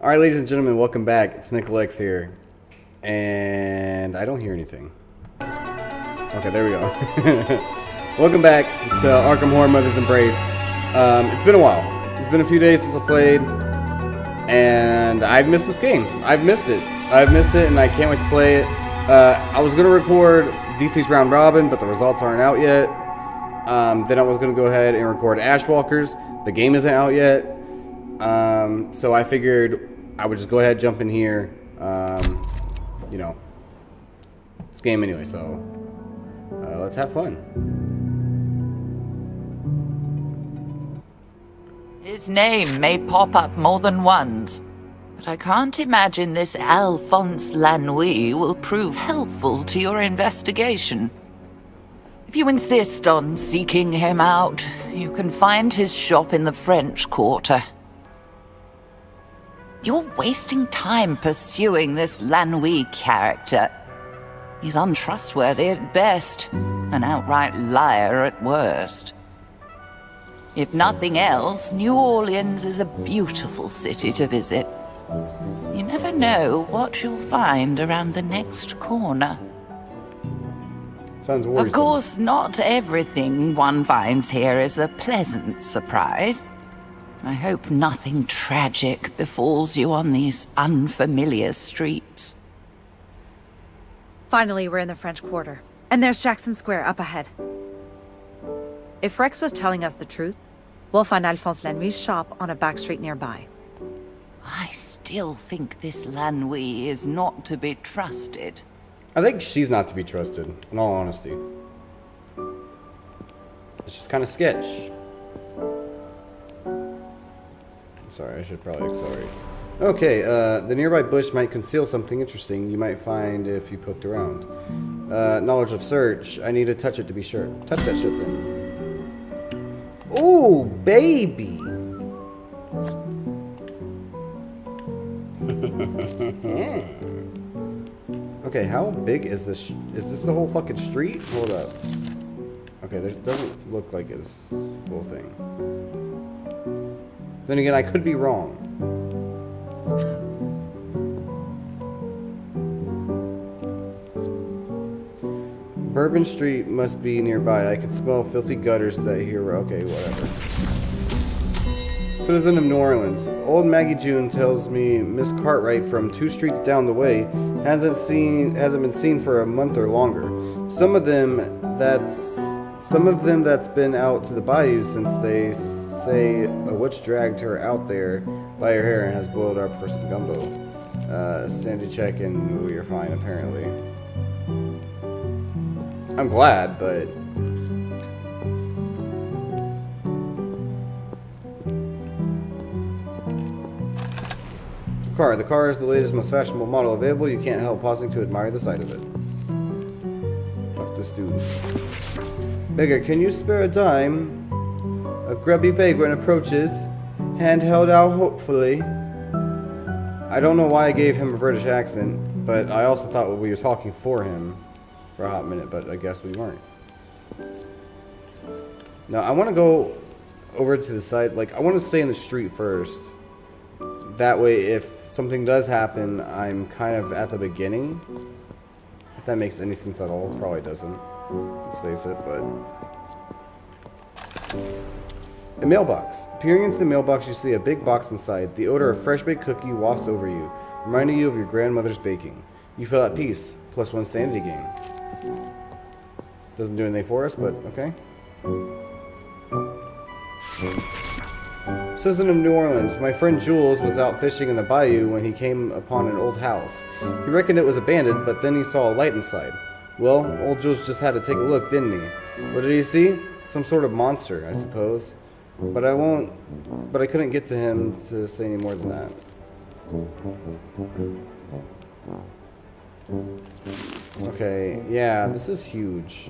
Alright, ladies and gentlemen, welcome back. It's Nicolex here. And I don't hear anything. Okay, there we go. Welcome back to Arkham Horror Mother's Embrace. It's been a while. It's been a few days since I played. And I've missed this game. I've missed it and I can't wait to play it. I was going to record DC's Round Robin, but the results aren't out yet. Then I was going to go ahead and record Ashwalkers. The game isn't out yet. So I figured I would just go ahead, jump in here, you know, it's game anyway, so, let's have fun. His name may pop up more than once, but I can't imagine this Alphonse Lanouille will prove helpful to your investigation. If you insist on seeking him out, you can find his shop in the French Quarter. You're wasting time pursuing this Lanouille character. He's untrustworthy at best, an outright liar at worst. If nothing else, New Orleans is a beautiful city to visit. You never know what you'll find around the next corner. Sounds worrisome. Of course, not everything one finds here is a pleasant surprise. I hope nothing tragic befalls you on these unfamiliar streets. Finally, we're in the French Quarter. And there's Jackson Square up ahead. If Rex was telling us the truth, we'll find Alphonse Lanouille's shop on a back street nearby. I still think this Lanouille is not to be trusted. I think she's not to be trusted, in all honesty. It's just kind of sketch. Sorry, I should probably accelerate. Okay, the nearby bush might conceal something interesting you might find if you poked around. Knowledge of search. I need to touch it to be sure. Touch that shit then. Ooh, baby! Okay, how big is this? Is this the whole fucking street? Hold up. Okay, there doesn't look like it's the whole thing. Then again, I could be wrong. Bourbon Street must be nearby. I can smell filthy gutters that here. Okay, whatever. Citizen of New Orleans. Old Maggie June tells me Miss Cartwright from 2 streets down the way hasn't been seen for a month or longer. Some of them that's been out to the bayou since they say a witch dragged her out there by her hair and has boiled her up for some gumbo. Sandy check and ooh, you're fine apparently. I'm glad, but car. The car is the latest, most fashionable model available. You can't help pausing to admire the sight of it. Fuck this dude. Beggar, can you spare a dime? A grubby vagrant approaches, hand held out hopefully. I don't know why I gave him a British accent, but I also thought we were talking for him for a hot minute, but I guess we weren't. Now, I want to go over to the side. Like, I want to stay in the street first. That way, if something does happen, I'm kind of at the beginning. If that makes any sense at all. Probably doesn't. Let's face it, but... A mailbox. Peering into the mailbox, you see a big box inside. The odor of fresh baked cookie wafts over you, reminding you of your grandmother's baking. You feel at peace. +1 sanity gain. Doesn't do anything for us, but okay. Citizen of New Orleans. My friend Jules was out fishing in the bayou when he came upon an old house. He reckoned it was abandoned, but then he saw a light inside. Well, old Jules just had to take a look, didn't he? What did he see? Some sort of monster, I suppose. But I couldn't get to him to say any more than that. Okay, yeah, this is huge.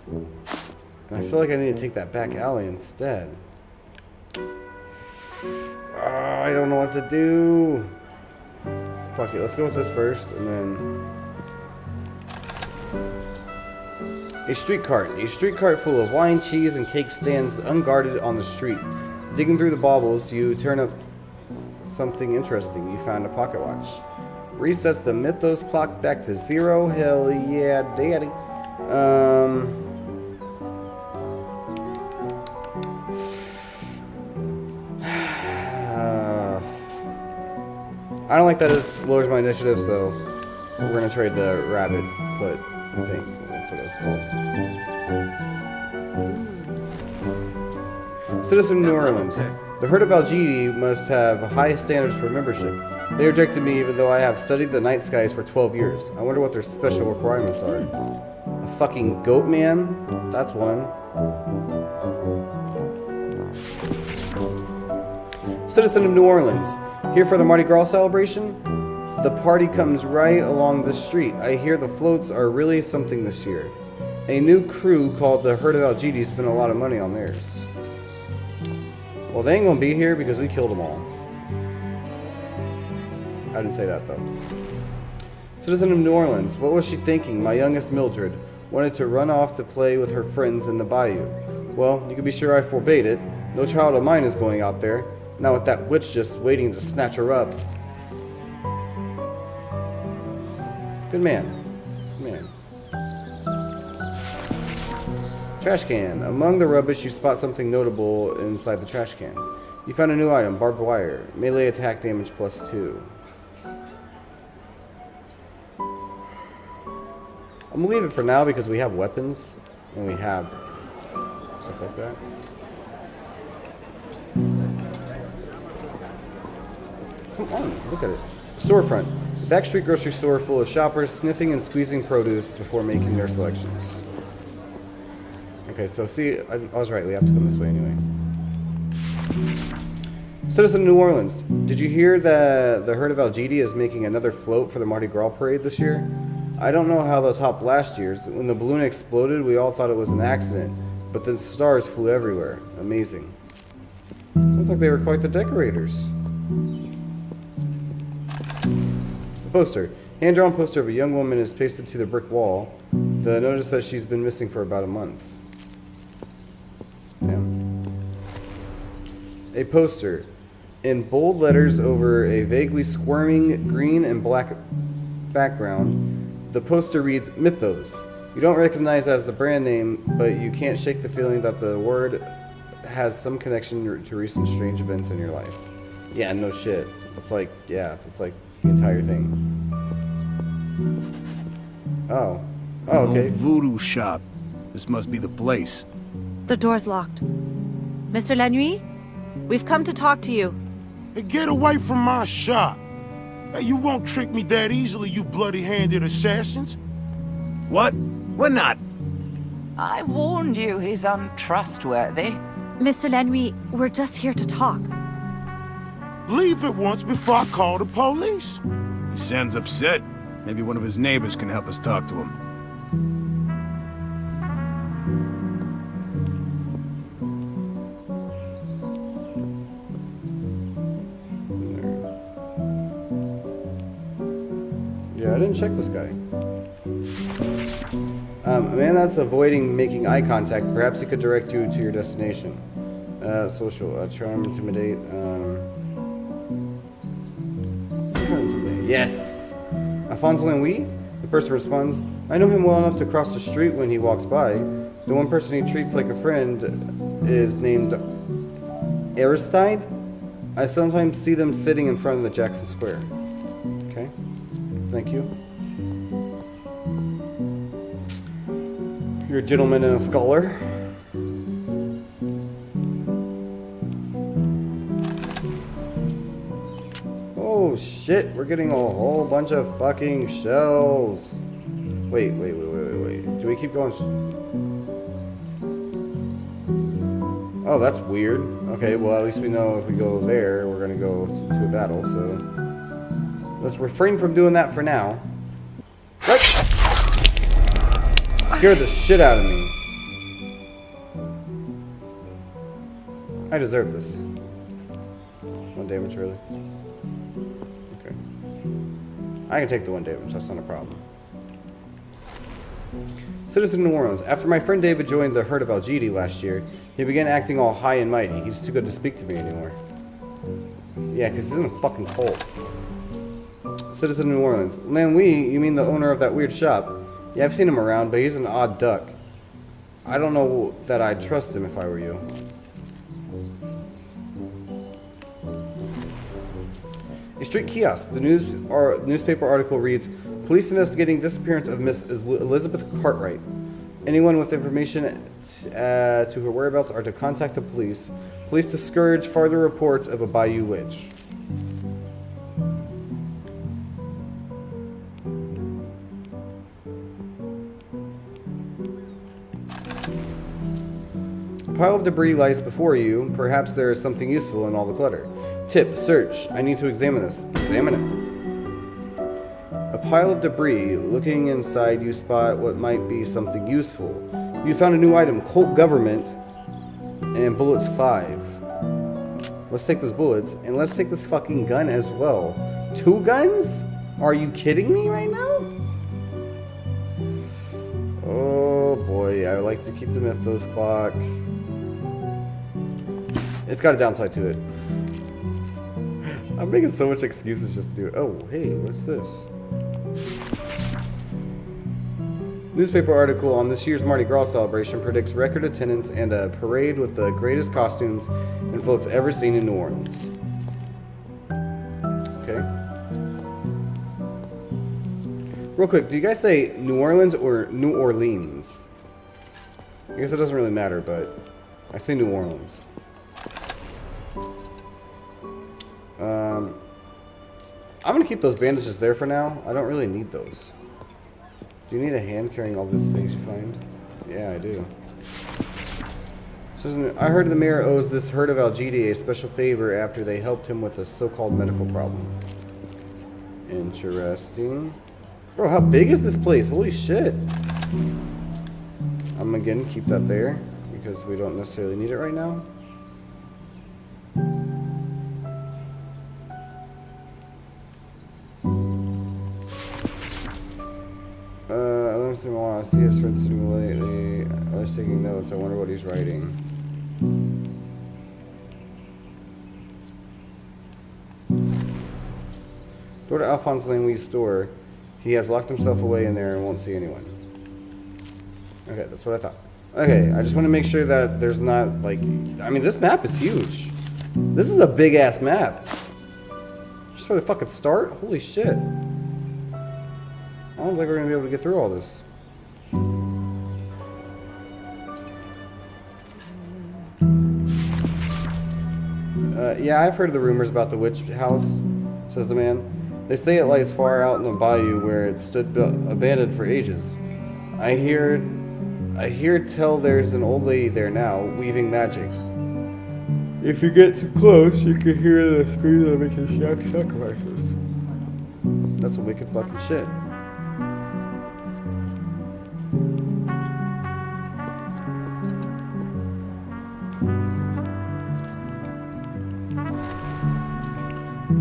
And I feel like I need to take that back alley instead. I don't know what to do. Fuck it, let's go with this first, and then... A street cart full of wine, cheese, and cake stands unguarded on the street. Digging through the baubles, you turn up something interesting. You found a pocket watch. Resets the Mythos clock back to 0. Hell yeah, daddy. I don't like that it lowers my initiative, so we're gonna trade the rabbit foot. I think that's what it's called. Citizen of New Orleans. The Herd of Algidi must have high standards for membership. They rejected me even though I have studied the night skies for 12 years. I wonder what their special requirements are. A fucking goat man? That's one. Citizen of New Orleans. Here for the Mardi Gras celebration? The party comes right along the street. I hear the floats are really something this year. A new crew called the Herd of Algidi spent a lot of money on theirs. Well, they ain't gonna be here because we killed them all. I didn't say that though. Citizen of New Orleans. What was she thinking? My youngest Mildred wanted to run off to play with her friends in the bayou. Well, you can be sure I forbade it. No child of mine is going out there. Not with that witch just waiting to snatch her up. Good man. Good man. Trash can. Among the rubbish, you spot something notable inside the trash can. You found a new item, barbed wire. Melee attack damage +2. I'm gonna leave it for now because we have weapons and we have stuff like that. Come on, look at it. Storefront. A backstreet grocery store full of shoppers sniffing and squeezing produce before making their selections. Okay, so see, I was right. We have to come this way anyway. Citizen of New Orleans. Did you hear that the Herd of Algidi is making another float for the Mardi Gras parade this year? I don't know how those topped last year's. When the balloon exploded, we all thought it was an accident, but then stars flew everywhere. Amazing. Looks like they were quite the decorators. Poster. Hand-drawn poster of a young woman is pasted to the brick wall. The notice that she's been missing for about a month. Damn. A poster. In bold letters over a vaguely squirming green and black background, the poster reads Mythos. You don't recognize as the brand name, but you can't shake the feeling that the word has some connection to recent strange events in your life. Yeah, no shit. It's like, yeah, it's like the entire thing. Oh. Oh, okay. Voodoo shop. This must be the place. The door's locked. Mr. Lanuit, we've come to talk to you. Hey, get away from my shop. Hey, you won't trick me that easily, you bloody-handed assassins. What? We're not. I warned you he's untrustworthy. Mr. Lanuit, we're just here to talk. Leave at once before I call the police. He sounds upset. Maybe one of his neighbors can help us talk to him. Yeah, I didn't check this guy. A man that's avoiding making eye contact. Perhaps he could direct you to your destination. Social, charm, intimidate. Yes! Alphonse Lanouille? The person responds, I know him well enough to cross the street when he walks by. The one person he treats like a friend is named Aristide. I sometimes see them sitting in front of the Jackson Square. Okay. Thank you. You're a gentleman and a scholar. Oh shit, we're getting a whole bunch of fucking shells. Wait. Do we keep going? Oh, that's weird. Okay, well at least we know if we go there, we're gonna go to a battle, so let's refrain from doing that for now. What? Scared the shit out of me. I deserve this. 1 damage, really? Okay. I can take the 1 damage, that's not a problem. Citizen New Orleans. After my friend David joined the Herd of Algidi last year, he began acting all high and mighty. He's too good to speak to me anymore. Yeah, because he's in a fucking cult. Citizen New Orleans. Lan Wee, you mean the owner of that weird shop? Yeah, I've seen him around, but he's an odd duck. I don't know that I'd trust him if I were you. A street kiosk. The newspaper article reads, police investigating disappearance of Miss Elizabeth Cartwright. Anyone with information to her whereabouts are to contact the police. Police discourage further reports of a Bayou witch. A pile of debris lies before you. Perhaps there is something useful in all the clutter. Tip, search. I need to examine this. Examine it. A pile of debris. Looking inside, you spot what might be something useful. You found a new item, Colt Government, and bullets 5. Let's take those bullets, and let's take this fucking gun as well. 2 guns? Are you kidding me right now? Oh boy, I like to keep the mythos clock. It's got a downside to it. I'm making so much excuses just to do it. Oh, hey, what's this? Newspaper article on this year's Mardi Gras celebration predicts record attendance and a parade with the greatest costumes and floats ever seen in New Orleans. Okay. Real quick, do you guys say New Orleans or New Orleans? I guess it doesn't really matter, but I say New Orleans. I'm gonna keep those bandages there for now. I don't really need those. Do you need a hand carrying all these things you find? Yeah, I do. So, I heard the mayor owes this herd of Algidi a special favor after they helped him with a so-called medical problem. Interesting. Bro, how big is this place? Holy shit. I'm again keep that there because we don't necessarily need it right now. I see his friend sitting lately. I was taking notes. I wonder what he's writing. Door to Alphonse Langley's store. He has locked himself away in there and won't see anyone. Okay, that's what I thought. Okay, I just want to make sure that there's not, like... I mean, this map is huge. This is a big-ass map. Just for the fucking start? Holy shit. I don't think we're going to be able to get through all this. Yeah, I've heard the rumors about the witch house, says the man. They say it lies far out in the bayou where it stood abandoned for ages. I hear tell there's an old lady there now, weaving magic. If you get too close, you can hear the screams of making sacrifices. That's some wicked fucking shit.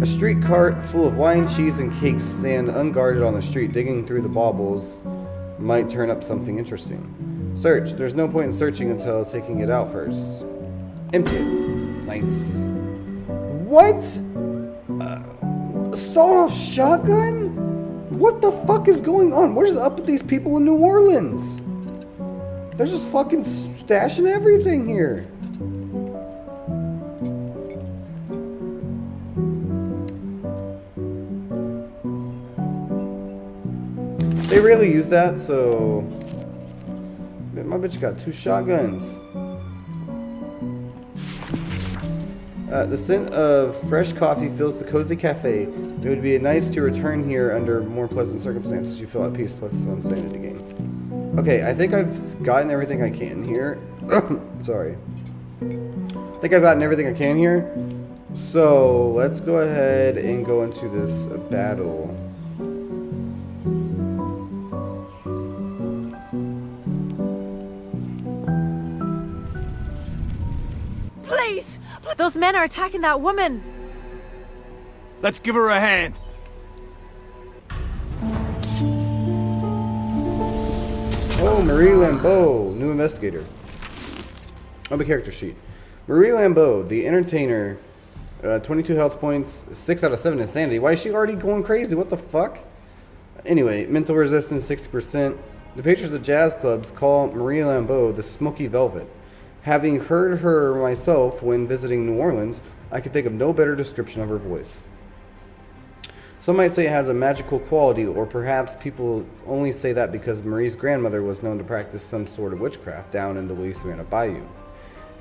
A street cart full of wine, cheese, and cakes stand unguarded on the street. Digging through the baubles might turn up something interesting. Search. There's no point in searching until taking it out first. Empty it. Nice. What? Sawed-off shotgun? What the fuck is going on? What is up with these people in New Orleans? They're just fucking stashing everything here. They rarely use that, so... My bitch got 2 shotguns. The scent of fresh coffee fills the cozy cafe. It would be nice to return here under more pleasant circumstances. You feel at peace, plus some sanity gain. Okay, I think I've gotten everything I can here. Sorry. I think I've gotten everything I can here. So, let's go ahead and go into this battle. Please! Those men are attacking that woman! Let's give her a hand. Oh, Marie Lambeau, new investigator. On the character sheet. Marie Lambeau, the entertainer, 22 health points, 6 out of 7 insanity. Why is she already going crazy? What the fuck? Anyway, mental resistance 60%. The patrons of jazz clubs call Marie Lambeau the Smoky Velvet. Having heard her myself when visiting New Orleans, I could think of no better description of her voice. Some might say it has a magical quality, or perhaps people only say that because Marie's grandmother was known to practice some sort of witchcraft down in the Louisiana Bayou.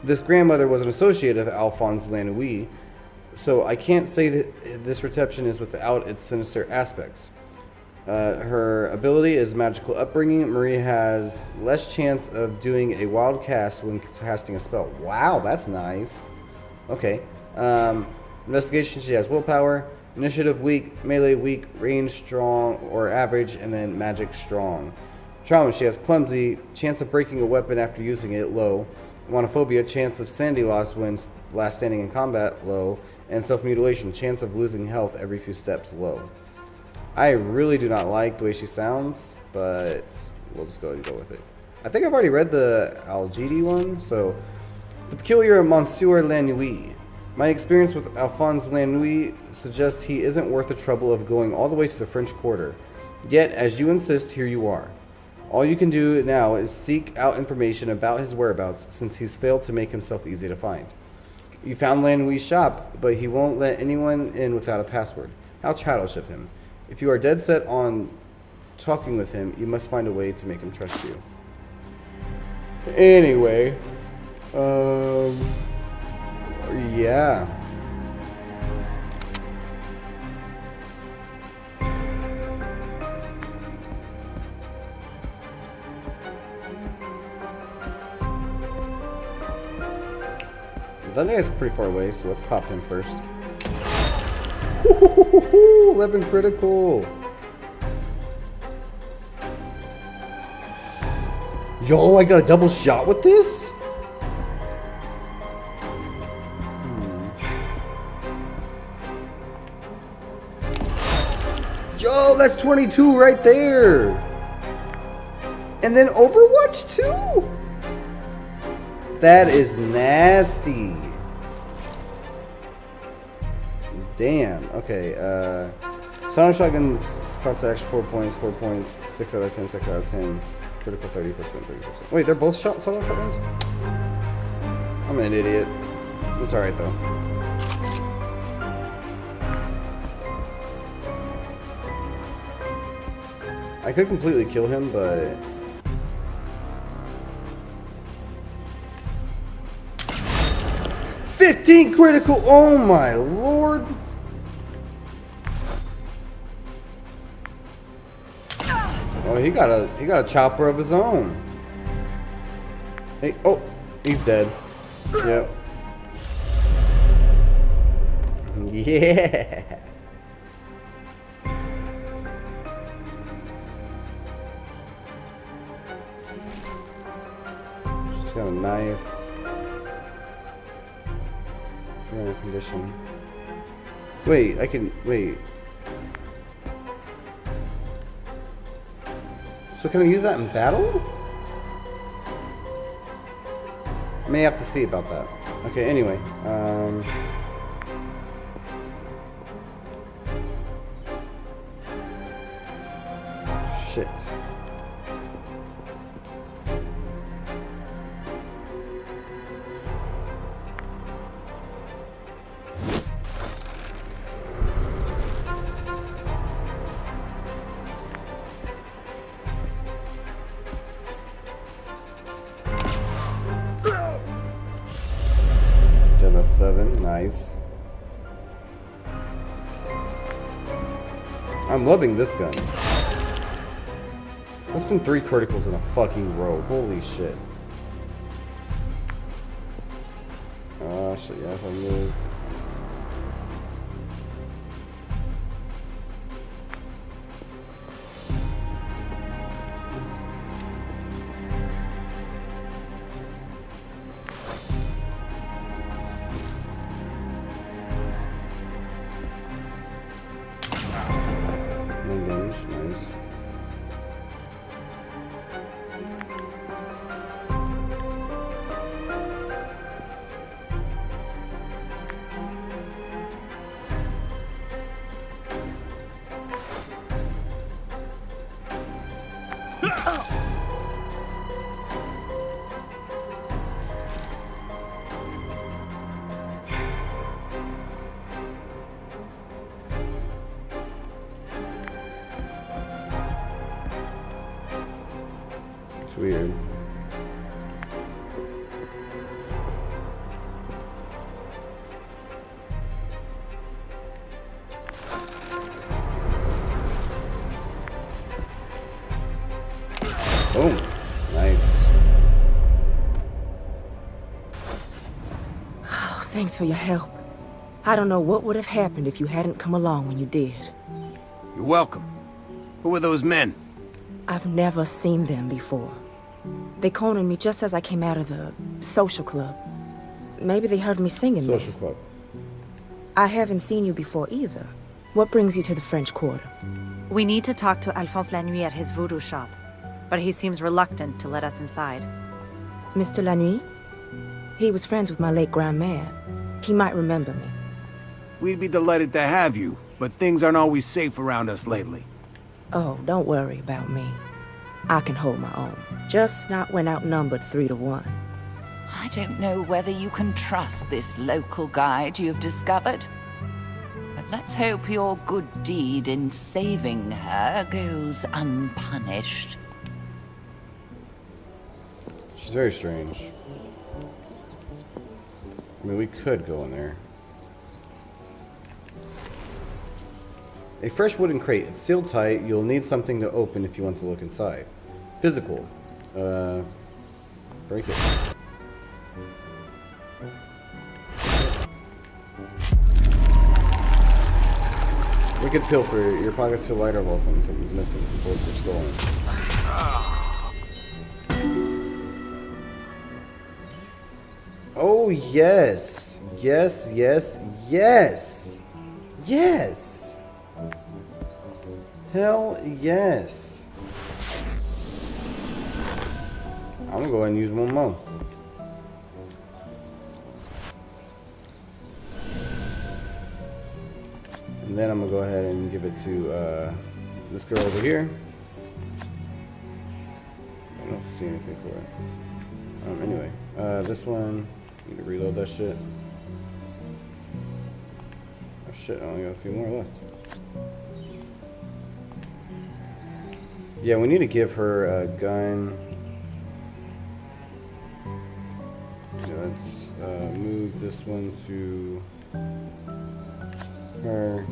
This grandmother was an associate of Alphonse Lanouille, so I can't say that this reception is without its sinister aspects. Her ability is magical upbringing. Marie has less chance of doing a wild cast when casting a spell. Wow, that's nice. Okay. Investigation, she has willpower. Initiative weak, melee weak, range strong or average, and then magic strong. Trauma, she has clumsy, chance of breaking a weapon after using it, low. Monophobia, chance of sanity loss when last standing in combat, low. And self-mutilation, chance of losing health every few steps, low. I really do not like the way she sounds, but we'll just go ahead and go with it. I think I've already read the Algidi one, so... The peculiar Monsieur Lanouille. My experience with Alphonse Lanouille suggests he isn't worth the trouble of going all the way to the French Quarter. Yet, as you insist, here you are. All you can do now is seek out information about his whereabouts, since he's failed to make himself easy to find. You found Lanouille's shop, but he won't let anyone in without a password. How childish of him. If you are dead set on talking with him, you must find a way to make him trust you. Anyway, yeah. That guy's pretty far away, so let's pop him first. 11 critical. Yo, I got a double shot with this? Yo, that's 22 right there. And then Overwatch 2? That is nasty. Damn. Okay. Sonic shotguns cost extra 4 points. 4 points. 6 out of 10. 6 out of 10. Critical 30%. 30%. Wait, they're both sonic shotguns? I'm an idiot. It's alright though. I could completely kill him, but 15 critical. Oh my lord. Oh, he got a chopper of his own. Hey, oh, he's dead. Yep. Yeah. She's got a knife. Condition. Wait, I can wait. So can I use that in battle? May have to see about that. Okay, anyway. Shit. That's 7. Nice. I'm loving this gun. That's been 3 criticals in a fucking row. Holy shit. Oh shit, yeah, if I move. Nice. It's weird. Boom. Nice. Oh, thanks for your help. I don't know what would have happened if you hadn't come along when you did. You're welcome. Who were those men? I've never seen them before. They cornered me just as I came out of the social club. Maybe they heard me singing there. Social club. I haven't seen you before either. What brings you to the French Quarter? We need to talk to Alphonse Lanuit at his voodoo shop, but he seems reluctant to let us inside. Mr. Lanuit? He was friends with my late grandmère. He might remember me. We'd be delighted to have you, but things aren't always safe around us lately. Oh, don't worry about me. I can hold my own. Just not when outnumbered 3 to 1. I don't know whether you can trust this local guide you've discovered. But let's hope your good deed in saving her goes unpunished. She's very strange. I mean, we could go in there. A fresh wooden crate. It's sealed tight. You'll need something to open if you want to look inside. Physical. Break it. Wicked pill for your pockets feel lighter while something's missing. Some bullets are stolen. Oh yes, yes, yes, yes, yes. Hell yes. I'm gonna go ahead and use one more. And then I'm gonna go ahead and give it to this girl over here. I don't see anything for it. Anyway, this one, need to reload that shit. Oh shit, I only got a few more left. Yeah, we need to give her a gun. Let's move this one to her.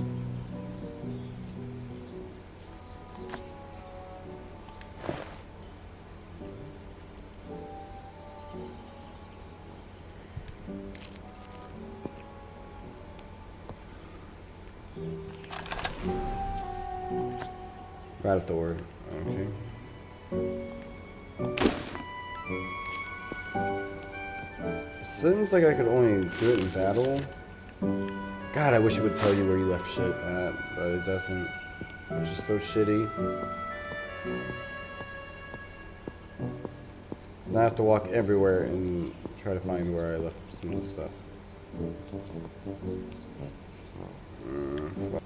Radithor. Okay. Seems like I could only do it in battle. God, I wish it would tell you where you left shit at, but it doesn't. Which is so shitty. And I have to walk everywhere and try to find where I left some of the stuff. Fuck.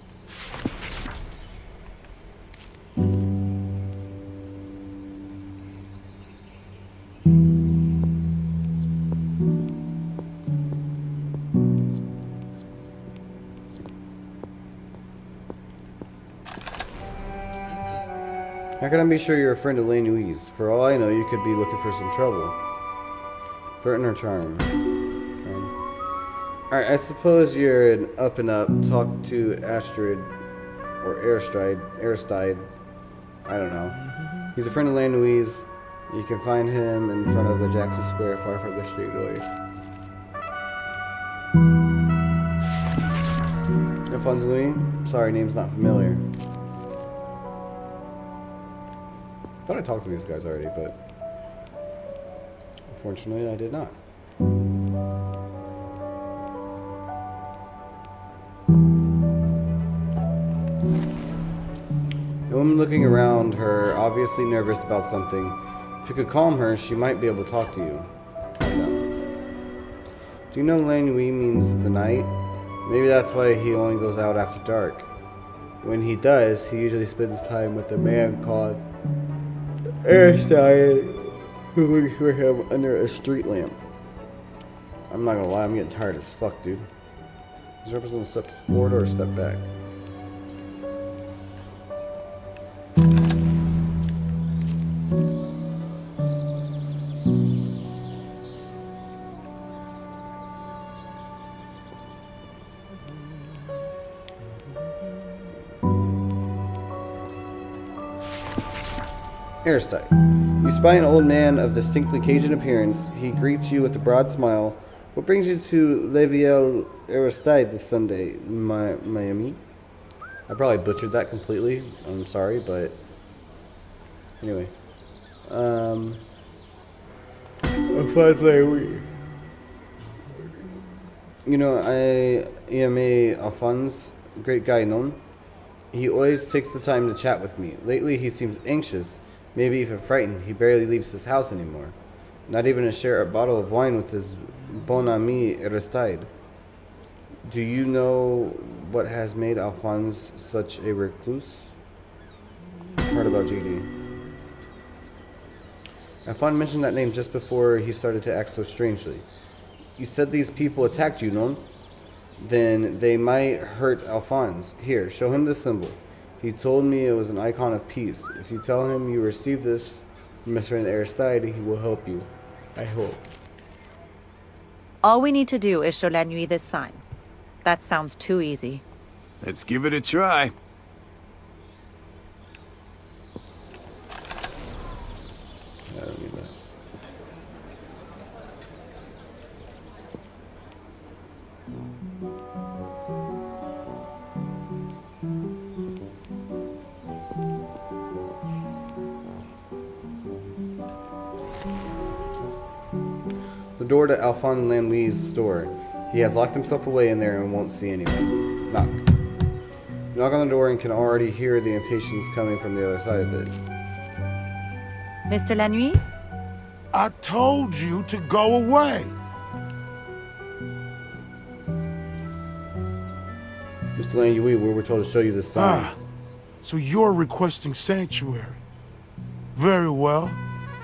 How can I be sure you're a friend of Lane Louise? For all I know, you could be looking for some trouble. Threaten or charm. Alright, I suppose you're an up and up. Talk to Astrid or Aristide. I don't know. He's a friend of Lane Louise. You can find him in front of the Jackson Square, far from the street away. Alphonse Louis? Sorry, name's not familiar. I thought I talked to these guys already, but unfortunately I did not. The woman looking around her, obviously nervous about something. If you could calm her, she might be able to talk to you. Do you know Lane Louis means the night? Maybe that's why he only goes out after dark. When he does, he usually spends time with a man called Aristide, who looks for him under a street lamp. I'm not gonna lie, I'm getting tired as fuck, dude. Is there a person to step forward or step back? Aristide. You spy an old man of distinctly Cajun appearance. He greets you with a broad smile. What brings you to Le Ville Aristide this Sunday, Miami? I probably butchered that completely. I'm sorry, but anyway. You know, I am Alphonse, great guy, no? He always takes the time to chat with me. Lately, he seems anxious, maybe even frightened. He barely leaves his house anymore. Not even to share a bottle of wine with his bon ami Aristide. Do you know what has made Alphonse such a recluse? Heard about GD. Alphonse mentioned that name just before he started to act so strangely. You said these people attacked you, no? Then they might hurt Alphonse. Here, show him this symbol. He told me it was an icon of peace. If you tell him you received this from Mr. Aristide, he will help you. I hope. All we need to do is show La Nuit this sign. That sounds too easy. Let's give it a try. I don't need that. The door to Alphonse Lanouille's store. He has locked himself away in there and won't see anyone. Knock. You knock on the door and can already hear the impatience coming from the other side of it. Mr. La Nuit? I told you to go away. Mr. Lanouille, we were told to show you this sign. Ah, so you're requesting sanctuary. Very well.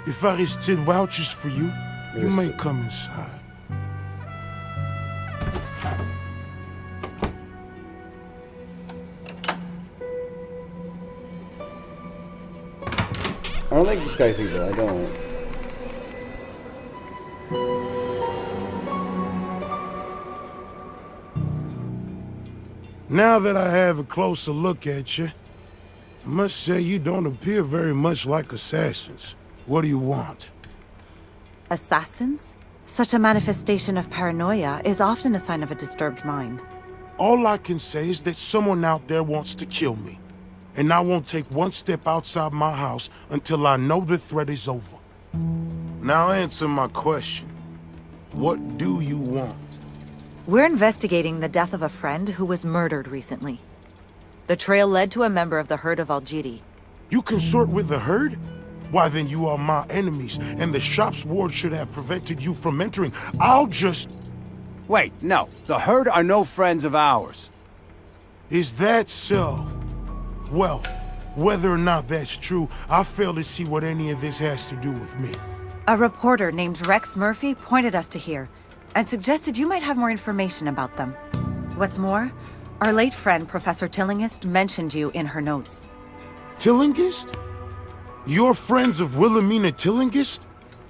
If Aristide vouches for you, you may come inside. I don't think this guy's evil. I don't. Now that I have a closer look at you, I must say you don't appear very much like assassins. What do you want? Assassins? Such a manifestation of paranoia is often a sign of a disturbed mind. All I can say is that someone out there wants to kill me. And I won't take one step outside my house until I know the threat is over. Now answer my question. What do you want? We're investigating the death of a friend who was murdered recently. The trail led to a member of the herd of Algidi. You consort with the herd? Why then you are my enemies, and the shop's ward should have prevented you from entering. I'll just... Wait, no. The herd are no friends of ours. Is that so? Well, whether or not that's true, I fail to see what any of this has to do with me. A reporter named Rex Murphy pointed us to here, and suggested you might have more information about them. What's more, our late friend, Professor Tillingist, mentioned you in her notes. Tillingist? You're friends of Wilhelmina Tillingist?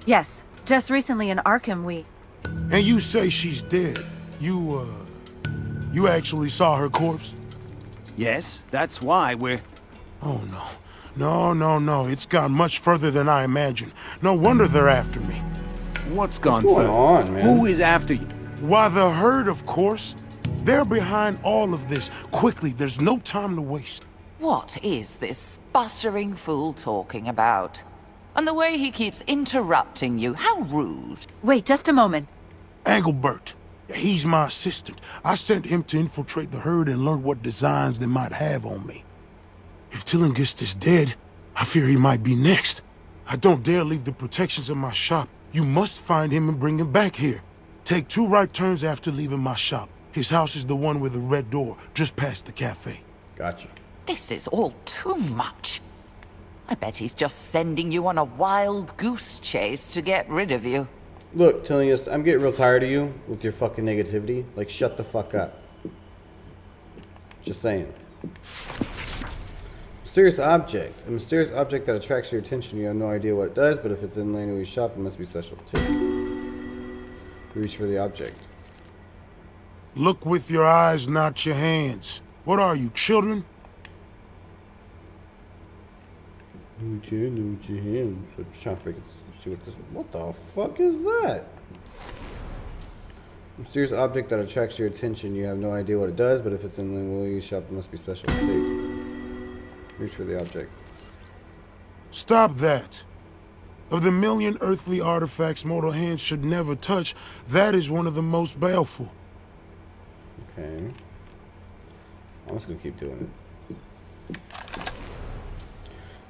Yes, just recently in Arkham we... And you say she's dead. You actually saw her corpse? Yes, that's why we're... Oh, no. No. It's gone much further than I imagined. No wonder they're after me. What's gone going further? on, man? Who is after you? Why, the herd, of course. They're behind all of this. Quickly, there's no time to waste. What is this sputtering fool talking about? And the way he keeps interrupting you, how rude. Wait, just a moment. Engelbert. He's my assistant. I sent him to infiltrate the herd and learn what designs they might have on me. If Tillingist is dead, I fear he might be next. I don't dare leave the protections of my shop. You must find him and bring him back here. Take 2 right turns after leaving my shop. His house is the one with the red door, just past the cafe. Gotcha. This is all too much. I bet he's just sending you on a wild goose chase to get rid of you. Look, telling us, I'm getting real tired of you with your fucking negativity. Like, shut the fuck up. Just saying. Mysterious object. A mysterious object that attracts your attention. You have no idea what it does, but if it's in Lanouille's shop, it must be special too. You reach for the object. Look with your eyes, not your hands. What are you, children? So just trying to see what the fuck is that? Mysterious object that attracts your attention. You have no idea what it does, but if it's in the Willie's shop, it must be special. Reach for the object. Stop that. Of the million earthly artifacts mortal hands should never touch, that is one of the most baleful. Okay. I'm just gonna keep doing it.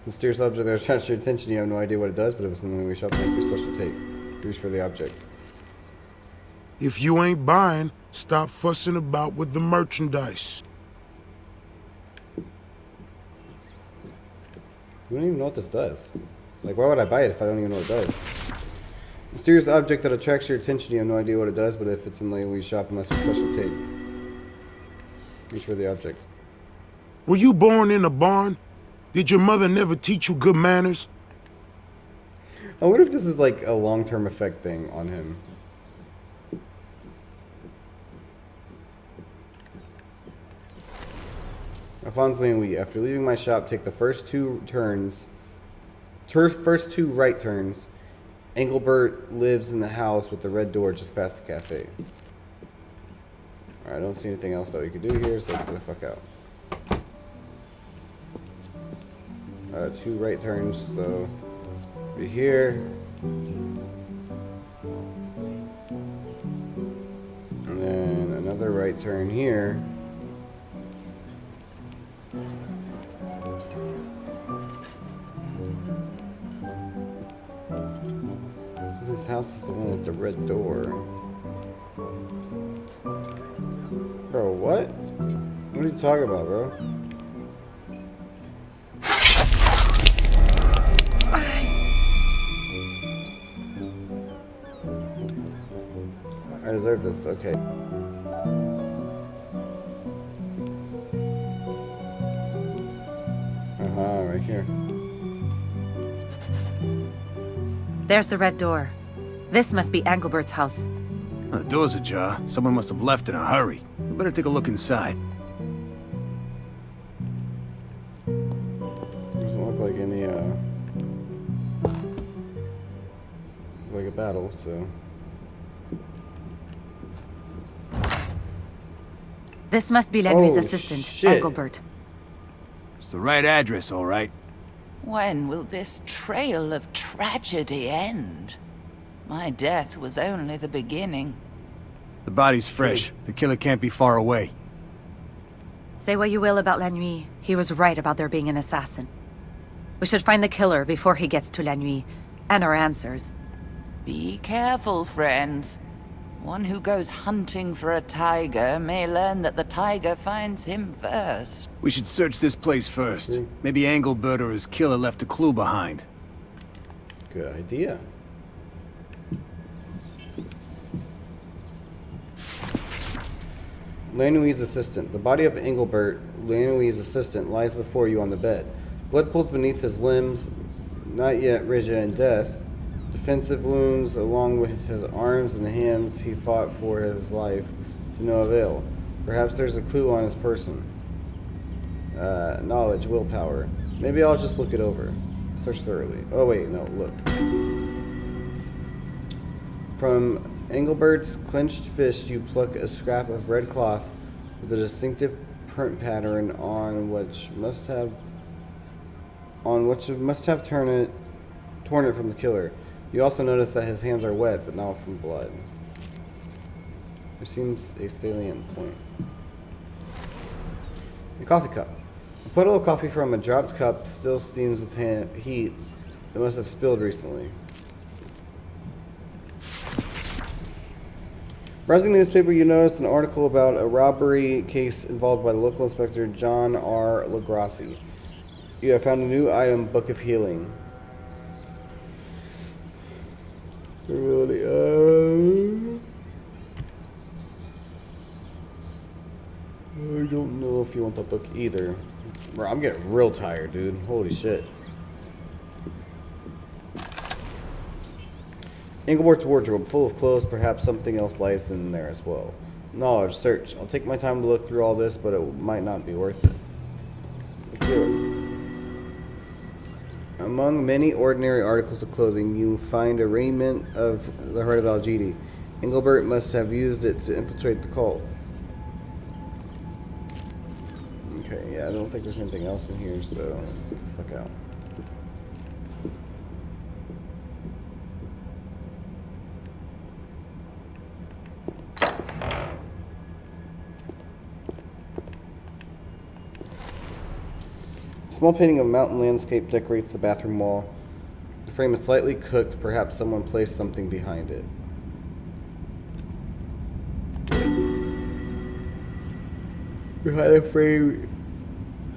Mysterious object that attracts your attention. You have no idea what it does, but if it's in the Willie's shop, it must be special tape. Reach for the object. If you ain't buying, stop fussing about with the merchandise. We don't even know what this does. Like, why would I buy it if I don't even know what it does? Mysterious object that attracts your attention. You have no idea what it does, but if it's in the Willie's shop, it must be special tape. Reach for the object. Were you born in a barn? Did your mother never teach you good manners? I wonder if this is like a long-term effect thing on him. Alphonse Lanwy, after leaving my shop, take the first two right turns. Engelbert lives in the house with the red door just past the cafe. Alright, I don't see anything else that we could do here, so let's get the fuck out. Two right turns, so be here. And then another right turn here. This house is the one with the red door. Bro, what? What are you talking about, bro? I deserve this, okay. Right here. There's the red door. This must be Engelbert's house. The door's ajar. Someone must have left in a hurry. We better take a look inside. Doesn't look like any, like a battle, so. This must be Lanwy's Oh, assistant, shit. Engelbert. It's the right address, all right. When will this trail of tragedy end? My death was only the beginning. The body's fresh. The killer can't be far away. Say what you will about Lanwy, he was right about there being an assassin. We should find the killer before he gets to Lanwy, and our answers. Be careful, friends. One who goes hunting for a tiger may learn that the tiger finds him first. We should search this place first. Maybe Engelbert or his killer left a clue behind. Good idea. Lanwy's assistant. The body of Engelbert, Lanwy's assistant, lies before you on the bed. Blood pools beneath his limbs, not yet rigid in death. Defensive wounds, along with his arms and hands he fought for his life, to no avail. Perhaps there's a clue on his person. Knowledge, willpower. Maybe I'll just look it over. Search thoroughly. Oh wait, no, look. From Engelbert's clenched fist, you pluck a scrap of red cloth with a distinctive print pattern on which must have torn it from the killer. You also notice that his hands are wet, but not from blood. There seems a salient point. A coffee cup. A puddle of coffee from a dropped cup still steams with heat that must have spilled recently. Browsing the newspaper, you notice an article about a robbery case involved by the local inspector John R. Lagrassi. You have found a new item, Book of Healing. Really, I don't know if you want the book either. Bro, I'm getting real tired, dude. Holy shit. Engelbert's wardrobe, full of clothes, perhaps something else lies in there as well. Knowledge, search. I'll take my time to look through all this, but it might not be worth it. Let's do it. Among many ordinary articles of clothing, you find a raiment of the heart of Algidi. Engelbert must have used it to infiltrate the cult. Okay, yeah, I don't think there's anything else in here, so let's get the fuck out. A small painting of a mountain landscape decorates the bathroom wall. The frame is slightly cooked. Perhaps someone placed something behind it. Behind the frame,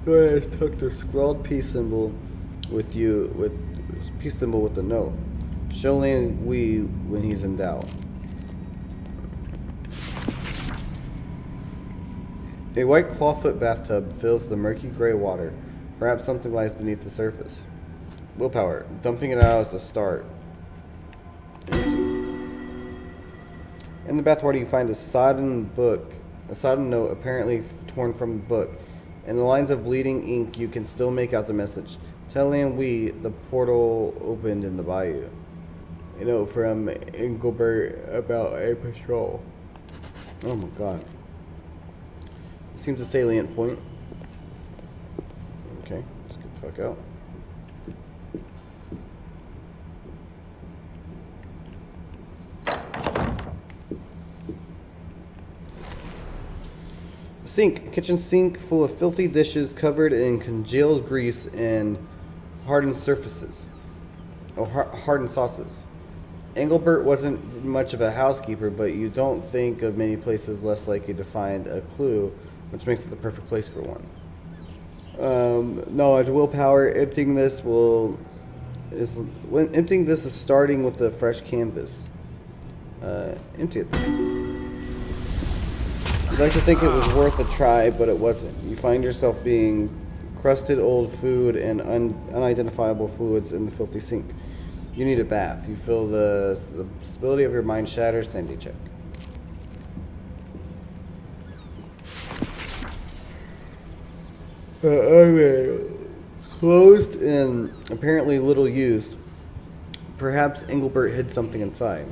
someone has tucked a scrawled peace symbol with the note. Show Lan Wei when he's in doubt. A white clawfoot bathtub fills the murky gray water. Perhaps something lies beneath the surface. Willpower. Dumping it out is the start. In the bathwater, you find a sodden note apparently torn from the book. In the lines of bleeding ink, you can still make out the message. Tell Lan Wei the portal opened in the bayou. A note from Engelbert about a patrol. Oh my god. Seems a salient point. Okay, let's get the fuck out. Sink. Kitchen sink full of filthy dishes covered in congealed grease and hardened surfaces. Oh, hardened sauces. Engelbert wasn't much of a housekeeper, but you don't think of many places less likely to find a clue, which makes it the perfect place for one. Knowledge, willpower. Emptying this is starting with a fresh canvas. Empty it. You'd like to think it was worth a try, but it wasn't. You find yourself being crusted old food and unidentifiable fluids in the filthy sink. You need a bath. You feel the stability of your mind shatter. Sanity check. Okay. Closed and apparently little used. Perhaps Engelbert hid something inside.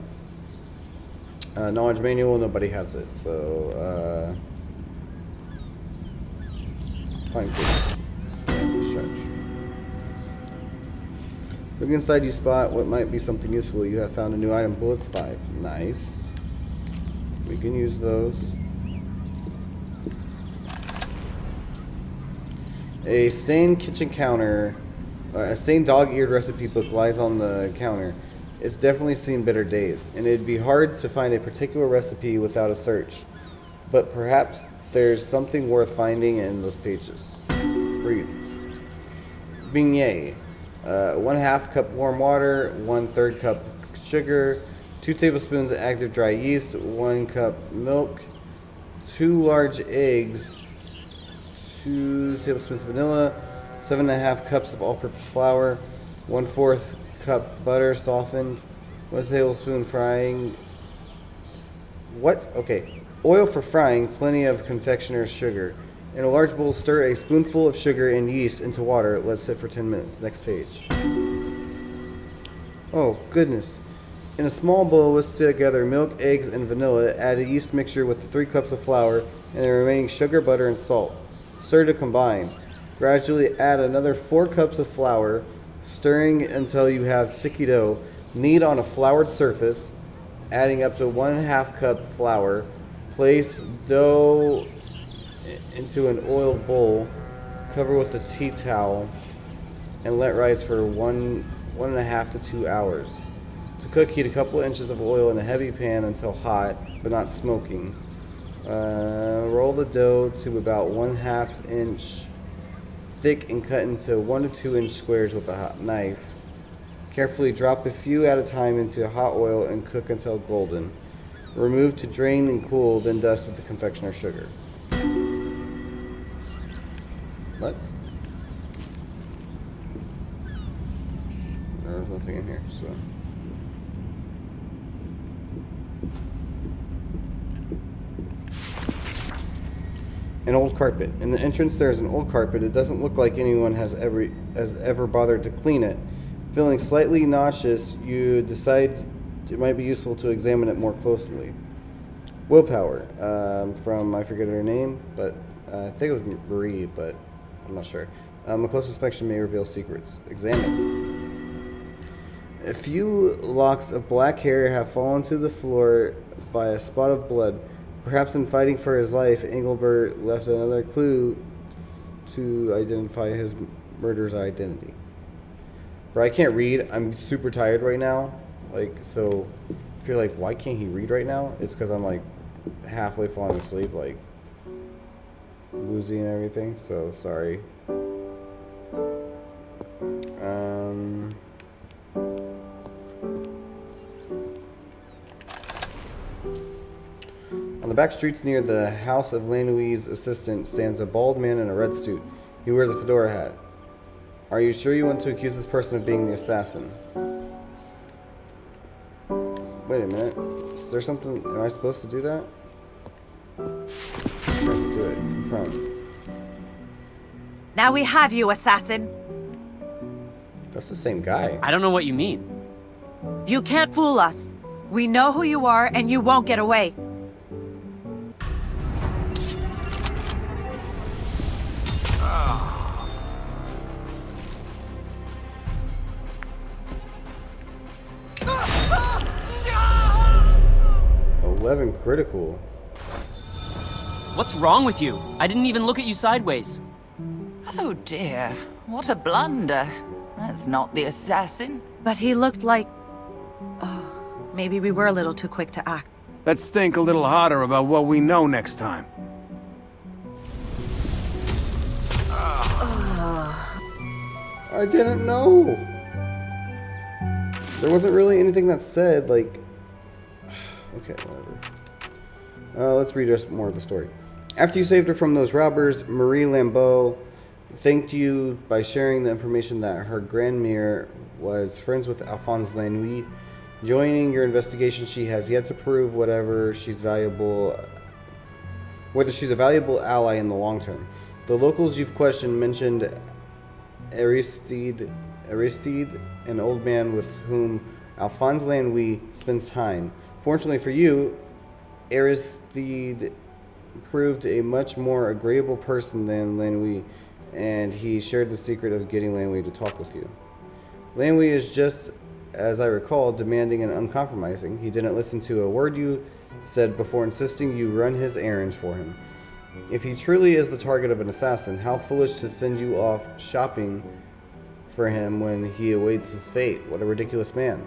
Knowledge manual, nobody has it, so fine. Looking inside, you spot what might be something useful. You have found a new item, bullets 5. Nice. We can use those. A stained kitchen counter, a stained dog-eared recipe book lies on the counter. It's definitely seen better days, and it'd be hard to find a particular recipe without a search. But perhaps there's something worth finding in those pages. Read. Beignet. 1/2 cup warm water, 1/3 cup sugar, 2 tablespoons active dry yeast, 1 cup milk, 2 large eggs, 2 tablespoons vanilla, 7.5 cups of all-purpose flour, 1/4 cup butter softened, 1 tablespoon frying. What? Okay. Oil for frying, plenty of confectioner's sugar. In a large bowl, stir a spoonful of sugar and yeast into water. Let sit for 10 minutes. Next page. Oh, goodness. In a small bowl, whisk together milk, eggs, and vanilla. Add a yeast mixture with the 3 cups of flour and the remaining sugar, butter, and salt. Stir to combine. Gradually add another 4 cups of flour, stirring until you have sticky dough. Knead on a floured surface, adding up to 1/2 cup flour. Place dough into an oiled bowl, cover with a tea towel, and let rise for 1.5 to 2 hours. To cook, heat a couple inches of oil in a heavy pan until hot, but not smoking. Roll the dough to about 1/2 inch thick and cut into 1 to 2 inch squares with a hot knife. Carefully drop a few at a time into hot oil and cook until golden. Remove to drain and cool, then dust with the confectioner's sugar. What? There's nothing in here, so. An old carpet. In the entrance there is an old carpet. It doesn't look like anyone has ever bothered to clean it. Feeling slightly nauseous, you decide it might be useful to examine it more closely. Willpower. From, I forget her name, but I think it was Marie, but I'm not sure. A close inspection may reveal secrets. Examine. A few locks of black hair have fallen to the floor by a spot of blood. Perhaps in fighting for his life, Engelbert left another clue to identify his murderer's identity. Bro, I can't read. I'm super tired right now. Like, so if you're like, why can't he read right now? It's because I'm like halfway falling asleep, like woozy and everything. So sorry. On the back streets near the house of Lanouille's assistant stands a bald man in a red suit. He wears a fedora hat. Are you sure you want to accuse this person of being the assassin? Wait a minute. Is there something? Am I supposed to do that? I have to do it. Confront. Now we have you, assassin. That's the same guy. I don't know what you mean. You can't fool us. We know who you are, and you won't get away. Critical. What's wrong with you? I didn't even look at you sideways. Oh dear, what a blunder. That's not the assassin. But he looked like... Oh, maybe we were a little too quick to act. Let's think a little harder about what we know next time. I didn't know. There wasn't really anything that said, like... Okay, whatever. Let's read us more of the story. After you saved her from those robbers, Marie Lambeau thanked you by sharing the information that her grandmere was friends with Alphonse Lanouille. Joining your investigation, she has yet to prove whether she's a valuable ally in the long term. The locals you've questioned mentioned Aristide, an old man with whom Alphonse Lanouille spends time. Fortunately for you, Aristide proved a much more agreeable person than Lanouille, and he shared the secret of getting Lanouille to talk with you. Lanouille is, just as I recall, demanding and uncompromising. He didn't listen to a word you said before insisting you run his errands for him. If he truly is the target of an assassin, how foolish to send you off shopping for him when he awaits his fate. What a ridiculous man.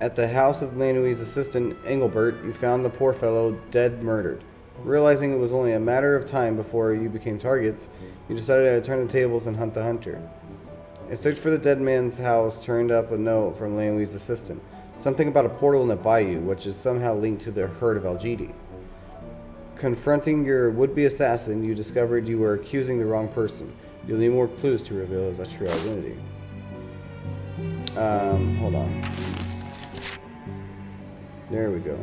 At the house of Lanouille's assistant, Engelbert, you found the poor fellow dead murdered. Realizing it was only a matter of time before you became targets, you decided to turn the tables and hunt the hunter. A search for the dead man's house turned up a note from Lanouille's assistant. Something about a portal in the bayou, which is somehow linked to the herd of Algidi. Confronting your would-be assassin, you discovered you were accusing the wrong person. You'll need more clues to reveal his true identity. Hold on. There we go.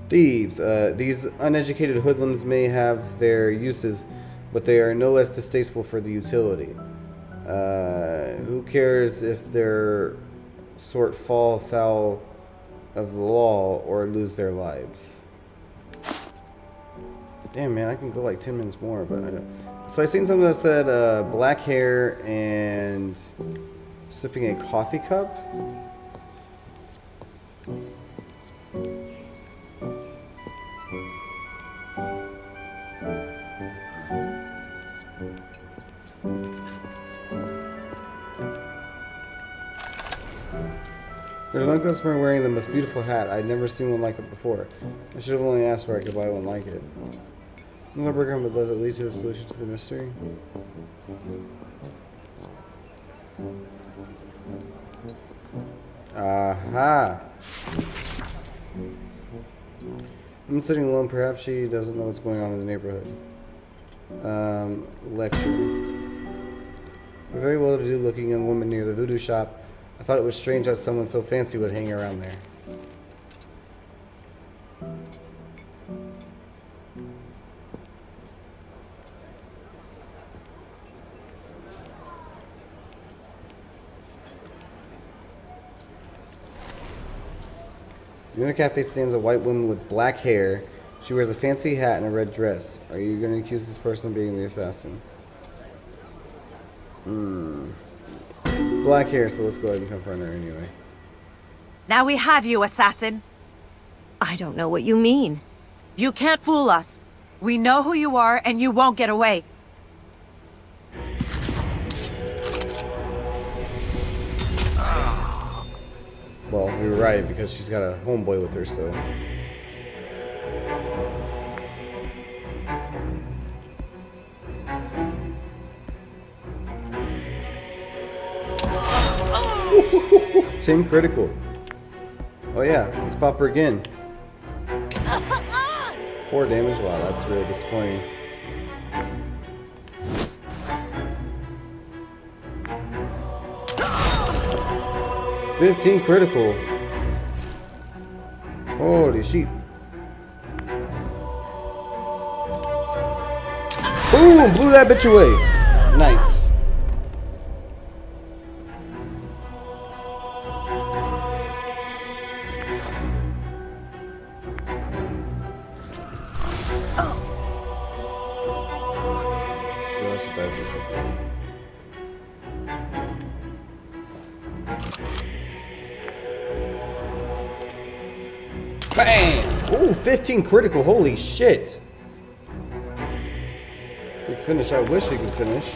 Thieves. These uneducated hoodlums may have their uses, but they are no less distasteful for the utility. Who cares if their sort fall foul of the law or lose their lives? Damn, man, I can go like 10 minutes more, but I don't. So I seen something that said black hair and sipping a coffee cup. There's one customer wearing the most beautiful hat. I'd never seen one like it before. I should have only asked where I could buy one like it. Another program, but does it lead to a solution to the mystery? Aha! I'm sitting alone. Perhaps she doesn't know what's going on in the neighborhood. Lecture. A very well-to-do looking young woman near the voodoo shop. I thought it was strange that someone so fancy would hang around there. Near the cafe stands a white woman with black hair. She wears a fancy hat and a red dress. Are you going to accuse this person of being the assassin? Black hair, so let's go ahead and confront her anyway. Now we have you, assassin. I don't know what you mean. You can't fool us. We know who you are, and you won't get away. Well, we were right, because she's got a homeboy with her, so... Team critical. Oh yeah, let's pop her again. 4 damage. Wow, that's really disappointing. $15 critical. Holy shit. Boom! Blew that bitch away. Nice. Bam! Ooh, 15 critical. Holy shit. We can finish. I wish we could finish.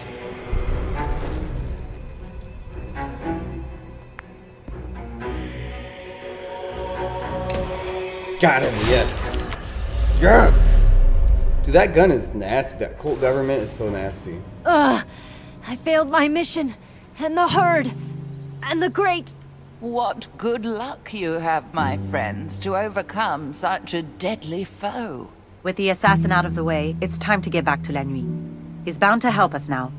Got him. Yes. Yes. Dude, that gun is nasty. That cult government is so nasty. Ugh! I failed my mission, and the herd, and the great... What good luck you have, my friends, to overcome such a deadly foe. With the assassin out of the way, it's time to get back to La Nuit. He's bound to help us now.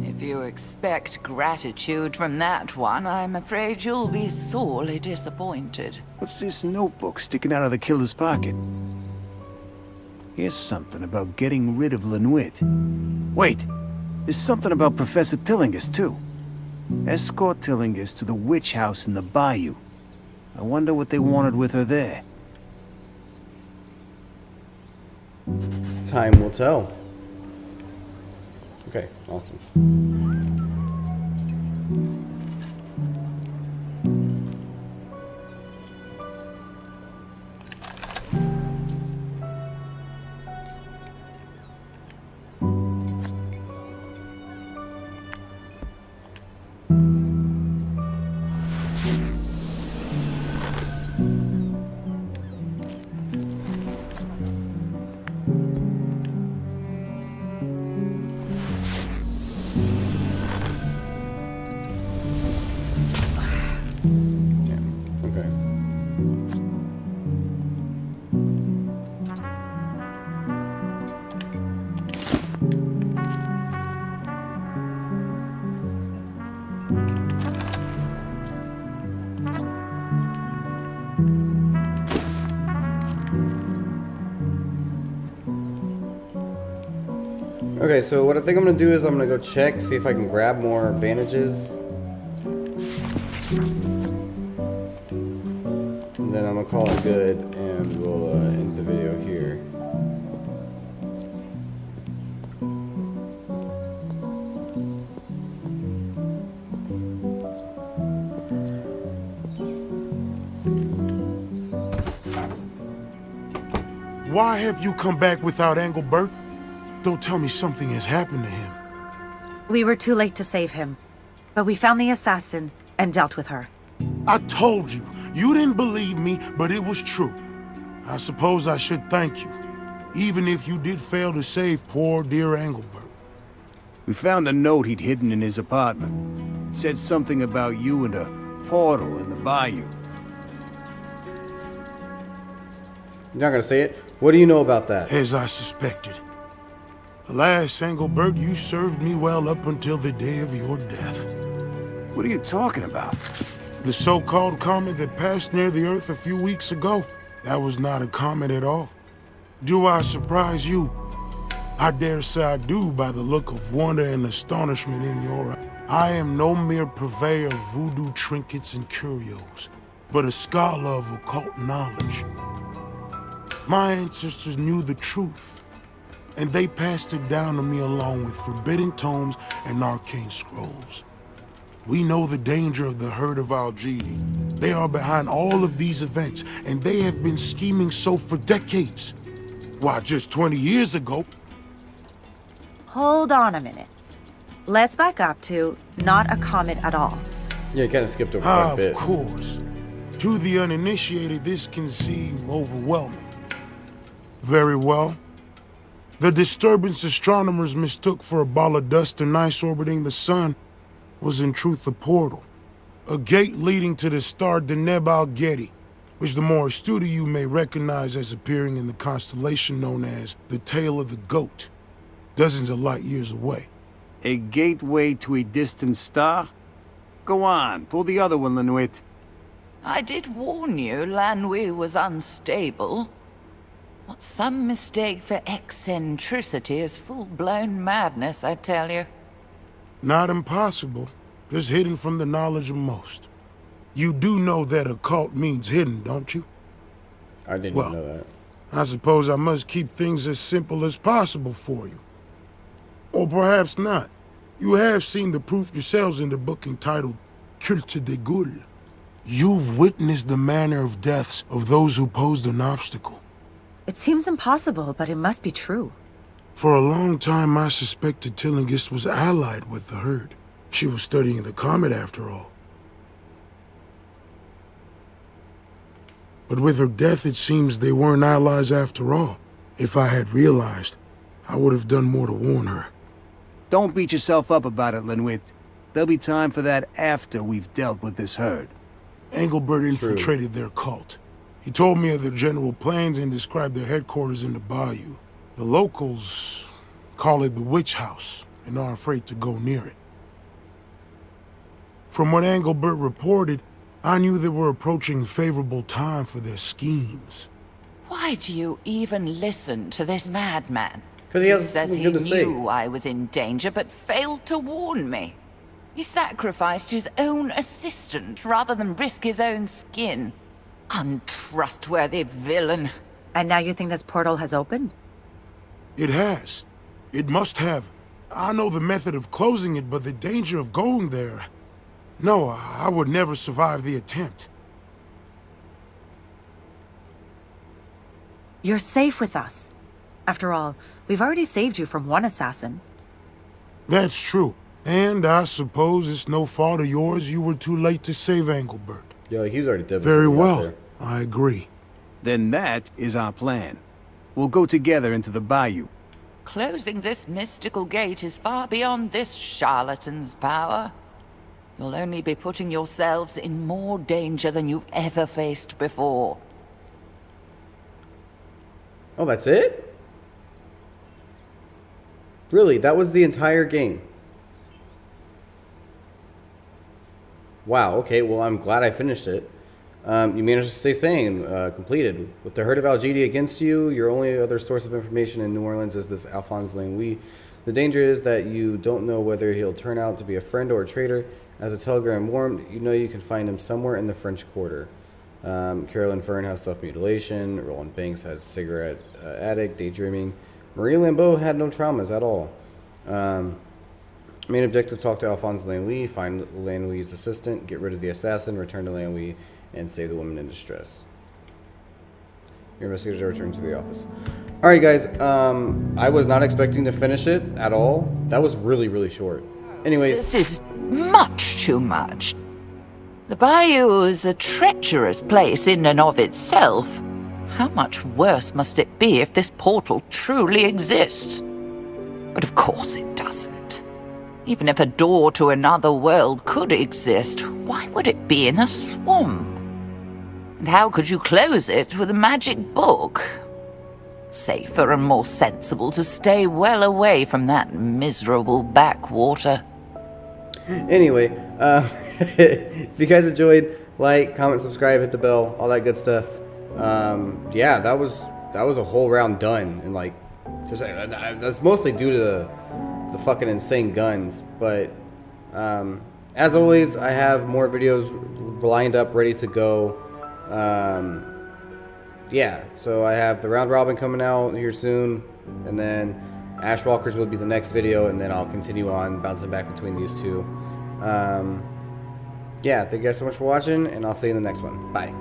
If you expect gratitude from that one, I'm afraid you'll be sorely disappointed. What's this notebook sticking out of the killer's pocket? Here's something about getting rid of Lenuit. Wait, there's something about Professor Tillinghast, too. Escort Tillinghast to the witch house in the bayou. I wonder what they wanted with her there. Time will tell. Okay, awesome. Okay, so what I think I'm gonna do is I'm gonna go check, see if I can grab more bandages. And then I'm gonna call it good, and we'll end the video here. Why have you come back without Engelbert? Don't tell me something has happened to him. We were too late to save him, but we found the assassin and dealt with her. I told you. You didn't believe me, but it was true. I suppose I should thank you, even if you did fail to save poor dear Engelbert. We found a note he'd hidden in his apartment. It said something about you and a portal in the bayou. You're not gonna say it? What do you know about that? As I suspected. Alas, Engelbert, you served me well up until the day of your death. What are you talking about? The so-called comet that passed near the Earth a few weeks ago, that was not a comet at all. Do I surprise you? I dare say I do by the look of wonder and astonishment in your eyes. I am no mere purveyor of voodoo trinkets and curios, but a scholar of occult knowledge. My ancestors knew the truth, and they passed it down to me along with forbidden tomes and arcane scrolls. We know the danger of the herd of Al-Jidi. They are behind all of these events, and they have been scheming so for decades. Why, just 20 years ago... Hold on a minute. Let's back up to not a comet at all. Yeah, you kind of skipped over quite a bit. Of course. To the uninitiated, this can seem overwhelming. Very well. The disturbance astronomers mistook for a ball of dust and ice orbiting the sun was in truth a portal. A gate leading to the star Deneb al-Gedi, which the more astute of you may recognize as appearing in the constellation known as the Tail of the Goat, dozens of light years away. A gateway to a distant star? Go on, pull the other one, Lenuit. I did warn you Lanwi was unstable. What some mistake for eccentricity is full-blown madness, I tell you. Not impossible, just hidden from the knowledge of most. You do know that occult means hidden, don't you? I didn't Well, know that. I suppose I must keep things as simple as possible for you. Or perhaps not. You have seen the proof yourselves in the book entitled Culte des Goules. You've witnessed the manner of deaths of those who posed an obstacle. It seems impossible, but it must be true. For a long time, I suspected Tillinghast was allied with the herd. She was studying the comet, after all. But with her death, it seems they weren't allies after all. If I had realized, I would have done more to warn her. Don't beat yourself up about it, Lenuit. There'll be time for that after we've dealt with this herd. Engelbert infiltrated their cult. He told me of their general plans and described their headquarters in the bayou. The locals call it the Witch House and are afraid to go near it. From what Engelbert reported, I knew they were approaching favorable time for their schemes. Why do you even listen to this madman? 'Cause he has says something he good to say. knew I was in danger, but failed to warn me. He sacrificed his own assistant rather than risk his own skin. Untrustworthy villain. And now you think this portal has opened? It has. It must have. I know the method of closing it, but the danger of going there... No, I would never survive the attempt. You're safe with us. After all, we've already saved you from one assassin. That's true. And I suppose it's no fault of yours you were too late to save Engelbert. Yeah, he was already dead. Very before we got well. there. I agree. Then that is our plan. We'll go together into the bayou. Closing this mystical gate is far beyond this charlatan's power. You'll only be putting yourselves in more danger than you've ever faced before. Oh, that's it? Really? That was the entire game? Wow, okay, well, I'm glad I finished it. You managed to stay sane, completed. With the herd of Al-Jidi against you, your only other source of information in New Orleans is this Alphonse Langlois. The danger is that you don't know whether he'll turn out to be a friend or a traitor. As a telegram warned, you know you can find him somewhere in the French Quarter. Carolyn Fern has self-mutilation. Roland Banks has cigarette addict, daydreaming. Marie Lambeau had no traumas at all. Main objective, talk to Alphonse Langlois, find Langlois' assistant, get rid of the assassin, return to Langlois, and save the woman in distress. Your investigators are returned to the office. Alright guys, I was not expecting to finish it at all. That was really, really short. Anyways. This is much too much. The bayou is a treacherous place in and of itself. How much worse must it be if this portal truly exists? But of course it doesn't. Even if a door to another world could exist, why would it be in a swamp? And how could you close it with a magic book? safer and more sensible to stay well away from that miserable backwater. Anyway, if you guys enjoyed, like, comment, subscribe, hit the bell, all that good stuff. Yeah, that was a whole round done, and like, just that's mostly due to the fucking insane guns. But as always, I have more videos lined up, ready to go. Yeah, so I have the round robin coming out here soon, and then Ashwalkers will be the next video, and then I'll continue on bouncing back between these two. Yeah, thank you guys so much for watching, and I'll see you in the next one. Bye.